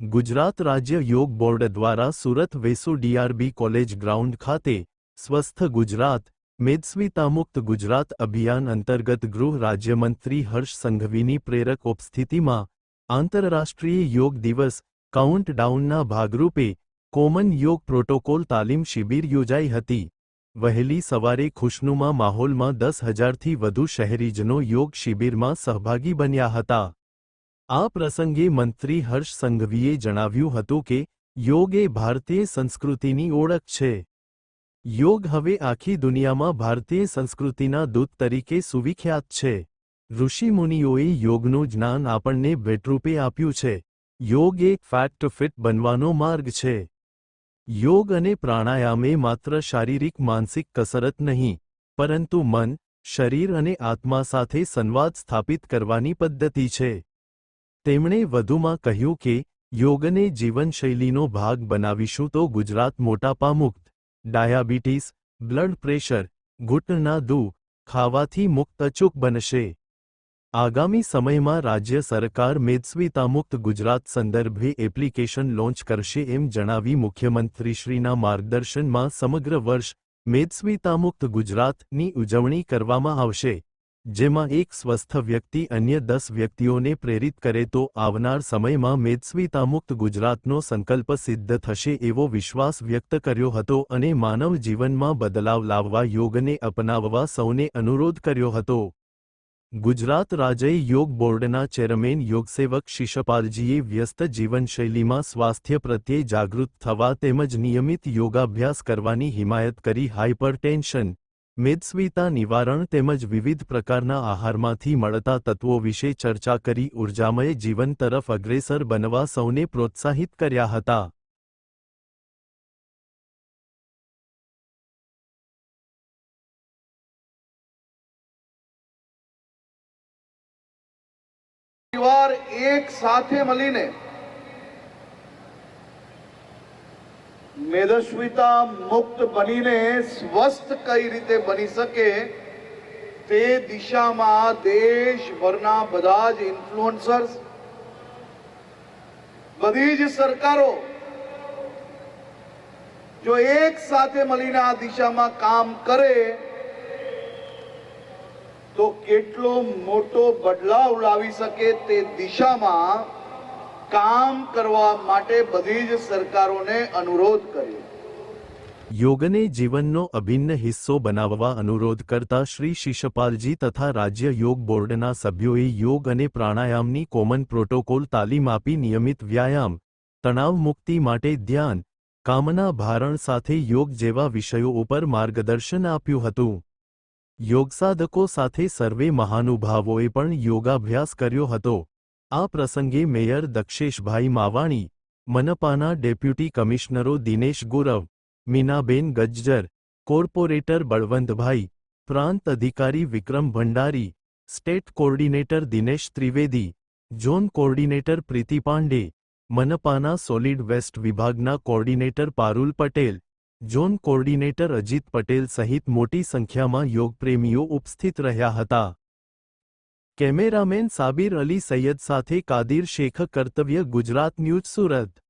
ગુજરાત રાજ્ય યોગ બોર્ડ દ્વારા સુરત વેસુ ડીઆરબી કોલેજ ગ્રાઉન્ડ ખાતે સ્વસ્થ ગુજરાત મેદસ્વીતામુક્ત ગુજરાત અભિયાન અંતર્ગત ગૃહ રાજ્યમંત્રી હર્ષ સંઘવીની પ્રેરક ઉપસ્થિતિમાં આંતરરાષ્ટ્રીય યોગ દિવસ કાઉન્ટડાઉનના ભાગરૂપે કોમન યોગ પ્રોટોકોલ તાલીમ શિબિર યોજાઈ હતી। વહેલી સવારે ખુશનુમા માહોલમાં 10,000થી વધુ શહેરીજનો યોગ શિબિરમાં સહભાગી બન્યા હતા। આ પ્રસંગે મંત્રી હર્ષ સંઘવીએ જણાવ્યું હતું કે યોગ એ ભારતીય સંસ્કૃતિની ઓળખ છે। યોગ હવે આખી દુનિયામાં ભારતીય સંસ્કૃતિના દૂત તરીકે સુવિખ્યાત છે। ઋષિમુનિઓએ યોગનું જ્ઞાન આપણને ભેટરૂપે આપ્યું છે। યોગ એ ફેટ ટુ ફિટ બનવાનો માર્ગ છે। યોગ અને પ્રાણાયામ એ માત્ર શારીરિક માનસિક કસરત નહીં, પરંતુ મન, શરીર અને આત્મા સાથે સંવાદ સ્થાપિત કરવાની પદ્ધતિ છે। તેમણે વધુમાં કહ્યું કે યોગને જીવનશૈલીનો ભાગ બનાવીશું તો ગુજરાત મોટાપા મુક્ત, ડાયાબિટીસ, બ્લડ પ્રેશર, ઘૂંટણના દુઃખ, ખાવાથી મુક્ત અચૂક બનશે। આગામી સમયમાં રાજ્ય સરકાર મેદસ્વીતામુક્ત ગુજરાત સંદર્ભે એપ્લિકેશન લોન્ચ કરશે એમ જણાવી મુખ્યમંત્રીશ્રીના માર્ગદર્શનમાં સમગ્ર વર્ષ મેદસ્વીતામુક્ત ગુજરાતની ઉજવણી કરવામાં આવશે, જેમાં એક સ્વસ્થ વ્યક્તિ અન્ય 10 વ્યક્તિઓને પ્રેરિત કરે તો આવનાર સમયમાં મેદસ્વીતામુક્ત ગુજરાતનો સંકલ્પ સિદ્ધ થશે એવો વિશ્વાસ વ્યક્ત કર્યો હતો અને માનવ જીવનમાં બદલાવ લાવવા યોગને અપનાવવા સૌને અનુરોધ કર્યો હતો। ગુજરાત રાજ્ય યોગ બોર્ડના ચેરમેન યોગસેવક શિશપાલજીએ વ્યસ્ત જીવનશૈલીમાં સ્વાસ્થ્ય પ્રત્યે જાગૃત થવા તેમજ નિયમિત યોગાભ્યાસ કરવાની હિમાયત કરી હાઇપરટેન્શન, મેદસ્વીતા નિવારણ તેમજ વિવિધ પ્રકારના આહારમાંથી મળતા તત્વો વિશે ચર્ચા કરી ઉર્જામય જીવન તરફ અગ્રેસર બનવા સૌને પ્રોત્સાહિત કર્યા હતા। परिवार एक साथे मळीने मेदस्वीता मुक्त बनीने स्वस्थ कई रीते बनी सके ते दिशामां देशभરના બધા જ ઇન્ફ્લુએન્સર્સ, બધી જ સરકારો જો એક સાથે મળીને આ દિશામાં કામ કરે તો કેટલો મોટો બદલાવ લાવી શકે તે દિશામાં કામ કરવા માટે બધી જ સરકારોને અનુરોધ કર્યો। યોગને જીવનનો અભિન્ન હિસ્સો બનાવવા અનુરોધ કરતા શ્રી શિશપાલજી તથા રાજ્ય યોગ બોર્ડના સભ્યોએ યોગ અને પ્રાણાયામની કોમન પ્રોટોકોલ તાલીમ આપી નિયમિત વ્યાયામ, તણાવ મુક્તિ માટે ધ્યાન, કામના ભારણ સાથે યોગ જેવા વિષયો ઉપર માર્ગદર્શન આપ્યું હતું। યોગસાધકો સાથે સર્વે મહાનુભાવોએ પણ યોગાભ્યાસ કર્યો હતો। આ પ્રસંગે મેયર દક્ષેશભાઈ માવાણી, મનપાના ડેપ્યુટી કમિશનરો દિનેશ ગુરવ, મીનાબેન ગજ્જર, કોર્પોરેટર બળવંતભાઈ, પ્રાંત અધિકારી Vikram Bhandari, state coordinator Dinesh Trivedi, zone coordinator Preeti Pandey, મનપાના સોલિડ વેસ્ટ વિભાગના coordinator Parul Patel, zone coordinator Ajit Patel સહિત મોટી સંખ્યામાં યોગપ્રેમીઓ ઉપસ્થિત રહ્યા હતા। કેમેરામેન સાબિર અલી સૈયદ સાથે કાદિર શેખ, કર્તવ્ય ગુજરાત ન્યૂઝ, સુરત।